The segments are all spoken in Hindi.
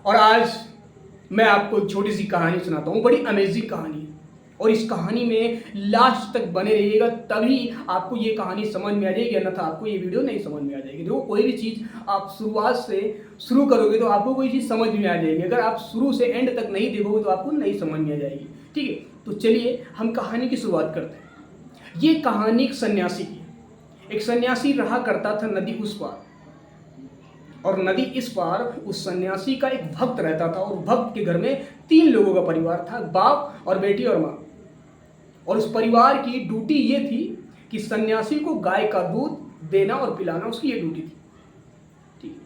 और आज मैं आपको एक छोटी सी कहानी सुनाता हूँ, बड़ी अमेजिंग कहानी है। और इस कहानी में लास्ट तक बने रहिएगा, तभी आपको ये कहानी समझ में आ जाएगी, अन्यथा आपको ये वीडियो नहीं समझ में आ जाएगी। देखो, कोई भी चीज़ आप शुरुआत से शुरू करोगे तो आपको कोई चीज़ समझ में आ जाएगी, अगर आप शुरू से एंड तक नहीं देखोगे तो आपको नहीं समझ में आ जाएगी। ठीक है, तो चलिए हम कहानी की शुरुआत करते हैं। ये कहानी एक सन्यासी की है। एक सन्यासी रहा करता था नदी उस पार, और नदी इस पार उस सन्यासी का एक भक्त रहता था, और भक्त के घर में 3 लोगों का परिवार था, बाप और बेटी और माँ। और उस परिवार की ड्यूटी ये थी कि सन्यासी को गाय का दूध देना और पिलाना, उसकी ये ड्यूटी थी। ठीक है,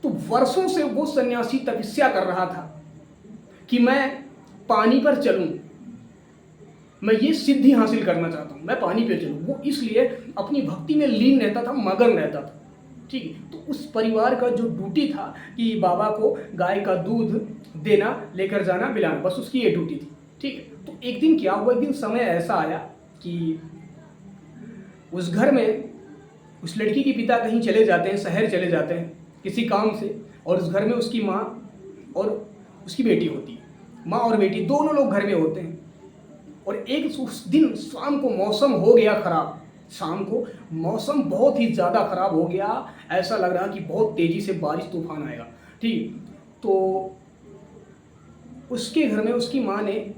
तो वर्षों से वो सन्यासी तपस्या कर रहा था कि मैं पानी पर चलूं, मैं ये सिद्धि हासिल करना चाहता हूं, मैं पानी पे चलूं। वो इसलिए अपनी भक्ति में लीन रहता था, मगन रहता था। ठीक है, तो उस परिवार का जो ड्यूटी था कि बाबा को गाय का दूध देना, लेकर जाना, पिलाना, बस उसकी ये ड्यूटी थी। ठीक है, तो एक दिन क्या हुआ, एक दिन समय ऐसा आया कि उस घर में उस लड़की के पिता कहीं चले जाते हैं, शहर चले जाते हैं किसी काम से, और उस घर में उसकी माँ और उसकी बेटी होती है। माँ और बेटी दोनों लोग घर में होते हैं। और एक उस दिन शाम को मौसम हो गया खराब, शाम को मौसम बहुत ही ज़्यादा ख़राब हो गया, ऐसा लग रहा कि बहुत तेज़ी से बारिश तूफान आएगा। ठीक, तो उसके घर में उसकी माँ ने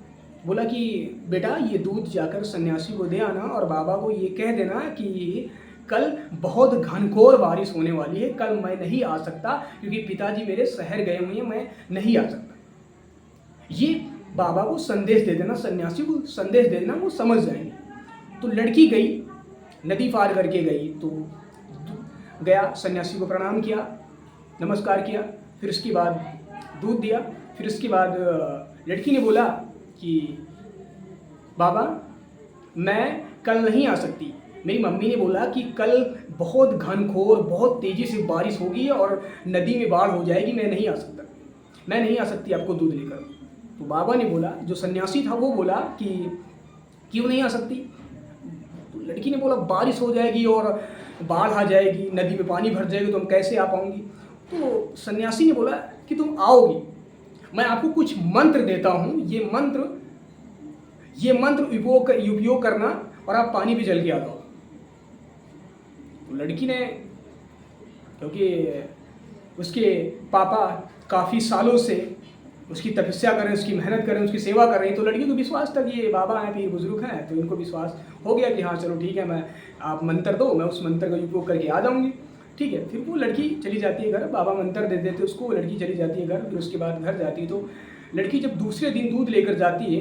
बोला कि बेटा ये दूध जाकर सन्यासी को दे आना, और बाबा को ये कह देना कि कल बहुत घनघोर बारिश होने वाली है, कल मैं नहीं आ सकता क्योंकि पिताजी मेरे शहर गए हुए हैं, मैं नहीं आ सकता। ये बाबा को संदेश दे देना, सन्यासी को संदेश दे देना, वो समझ जाएंगे। तो लड़की गई, नदी पार करके गई, तो गया, सन्यासी को प्रणाम किया, नमस्कार किया, फिर उसके बाद दूध दिया। फिर उसके बाद लड़की ने बोला कि बाबा मैं कल नहीं आ सकती, मेरी मम्मी ने बोला कि कल बहुत घनघोर बहुत तेज़ी से बारिश होगी और नदी में बाढ़ हो जाएगी, मैं नहीं आ सकता, मैं नहीं आ सकती आपको दूध लेकर। तो बाबा ने बोला, जो सन्यासी था वो बोला कि क्यों नहीं आ सकती। तो लड़की ने बोला बारिश हो जाएगी और बाढ़ आ जाएगी, नदी में पानी भर जाएगी, तो हम कैसे आ पाऊंगी। तो सन्यासी ने बोला कि तुम आओगी, मैं आपको कुछ मंत्र देता हूँ, ये मंत्र उपयोग करना और आप पानी पे चल के आ जाओ। तो लड़की ने, क्योंकि उसके पापा काफ़ी सालों से उसकी तपस्या करें, उसकी मेहनत करें, उसकी सेवा कर रही, तो लड़की को विश्वास था कि ये बाबा हैं, पीर बुजुर्ग हैं, तो इनको विश्वास हो गया कि हाँ चलो ठीक है, मैं आप मंत्र दो, मैं उस मंत्र का उपयोग करके आ जाऊँगी। ठीक है, फिर वो लड़की चली जाती है घर, बाबा मंत्र दे देते उसको, लड़की चली जाती है घर। फिर उसके बाद घर जाती है, तो लड़की जब दूसरे दिन दूध लेकर जाती है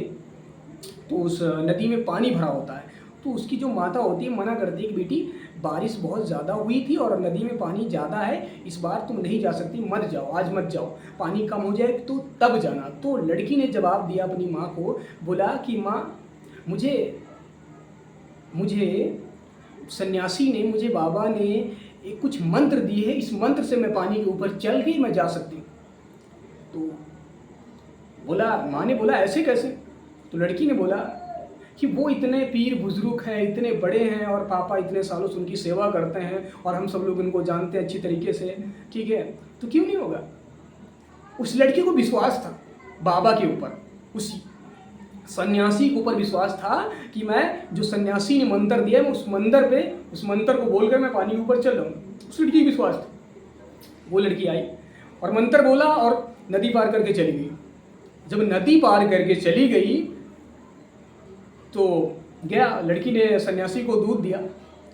तो उस नदी में पानी भरा होता है। तो उसकी जो माता होती है मना करती है कि बेटी बारिश बहुत ज़्यादा हुई थी और नदी में पानी ज़्यादा है, इस बार तुम नहीं जा सकती, मत जाओ, आज मत जाओ, पानी कम हो जाए तो तब जाना। तो लड़की ने जवाब दिया अपनी माँ को, बोला कि माँ मुझे सन्यासी ने, मुझे बाबा ने एक कुछ मंत्र दिए है, इस मंत्र से मैं पानी के ऊपर चल के मैं जा सकती हूँ। तो बोला, माँ ने बोला ऐसे कैसे। तो लड़की ने बोला कि वो इतने पीर बुजुर्ग हैं, इतने बड़े हैं, और पापा इतने सालों से उनकी सेवा करते हैं, और हम सब लोग उनको जानते हैं अच्छी तरीके से, ठीक है, तो क्यों नहीं होगा। उस लड़की को विश्वास था बाबा के ऊपर, उस सन्यासी के ऊपर विश्वास था कि मैं, जो सन्यासी ने मंत्र दिया है, उस मंत्र को बोलकर मैं पानी के ऊपर चल जाऊँगा। उस लड़की को विश्वास था। वो लड़की आई और मंत्र बोला और नदी पार करके चली गई। जब नदी पार करके चली गई तो गया, लड़की ने सन्यासी को दूध दिया,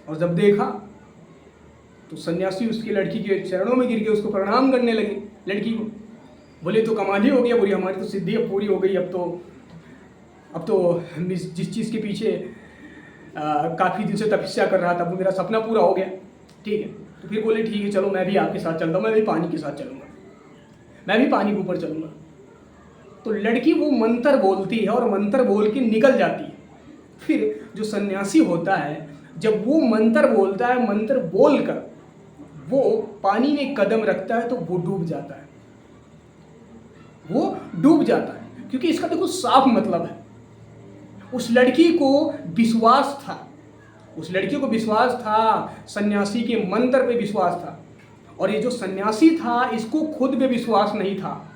और जब देखा तो सन्यासी उसकी लड़की के चरणों में गिर के उसको प्रणाम करने लगे। लड़की को बोले तो कमाल ही हो गया, बोली हमारी तो सिद्धि अब पूरी हो गई, अब तो जिस चीज़ के पीछे काफ़ी दिन से तपस्या कर रहा था वो मेरा सपना पूरा हो गया। ठीक है, तो फिर बोले ठीक है चलो मैं भी आपके साथ चलता हूँ, मैं भी पानी के साथ चलूँगा, मैं भी पानी के ऊपर चलूँगा। तो लड़की वो मंत्र बोलती है और मंत्र बोल के निकल जाती है। फिर जो सन्यासी होता है, जब वो मंत्र बोलता है, मंत्र बोलकर वो पानी में कदम रखता है तो वो डूब जाता है, क्योंकि इसका देखो साफ मतलब है। उस लड़की को विश्वास था, सन्यासी के मंत्र पे विश्वास था, और ये जो सन्यासी था इसको खुद पे विश्वास नहीं था,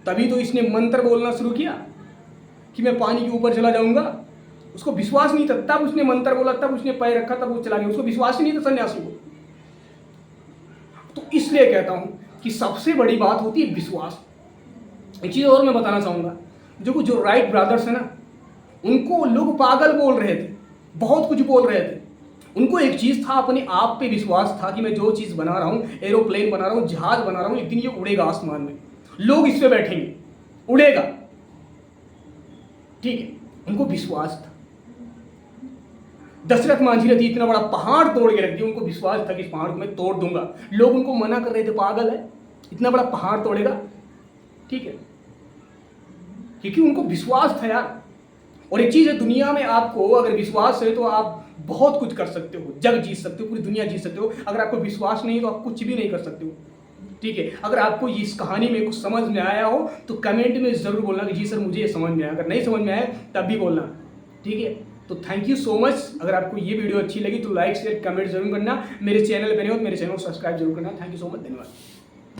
तभी तो इसने मंत्र बोलना शुरू किया कि मैं पानी के ऊपर चला जाऊंगा। उसको विश्वास नहीं था, तब उसने मंत्र बोला, तब उसने पैर रखा, तब वो चला गया। उसको विश्वास ही नहीं था सन्यासी को। तो इसलिए कहता हूं कि सबसे बड़ी बात होती है विश्वास। एक चीज और मैं बताना चाहूंगा, जो राइट ब्रदर्स है ना, उनको लोग पागल बोल रहे थे, बहुत कुछ बोल रहे थे। उनको एक चीज था, अपने आप पे विश्वास था कि मैं जो चीज बना रहा हूं, एरोप्लेन बना रहा हूं, जहाज बना रहा हूं, एक दिन ये उड़ेगा आसमान में, लोग इस पे बैठेंगे, उड़ेगा। ठीक है, उनको विश्वास था। दशरथ मांझी ने इतना बड़ा पहाड़ तोड़ के रख दिया, उनको विश्वास था कि इस पहाड़ को मैं तोड़ दूंगा। लोग उनको मना कर रहे थे, पागल है, इतना बड़ा पहाड़ तोड़ेगा। ठीक है, क्योंकि उनको विश्वास था यार। और एक चीज है, दुनिया में आपको अगर विश्वास है तो आप बहुत कुछ कर सकते हो, जग जीत सकते हो, पूरी दुनिया जीत सकते हो। अगर आपको विश्वास नहीं है तो आप कुछ भी नहीं कर सकते हो। ठीक है, अगर आपको इस कहानी में कुछ समझ में आया हो तो कमेंट में जरूर बोलना कि जी सर मुझे ये समझ में आया। अगर नहीं समझ में आया तब भी बोलना। ठीक है, तो थैंक यू सो मच। अगर आपको ये वीडियो अच्छी लगी तो लाइक शेयर कमेंट जरूर करना। मेरे चैनल पर नहीं हो तो मेरे चैनल को सब्सक्राइब जरूर करना। थैंक यू सो मच, धन्यवाद।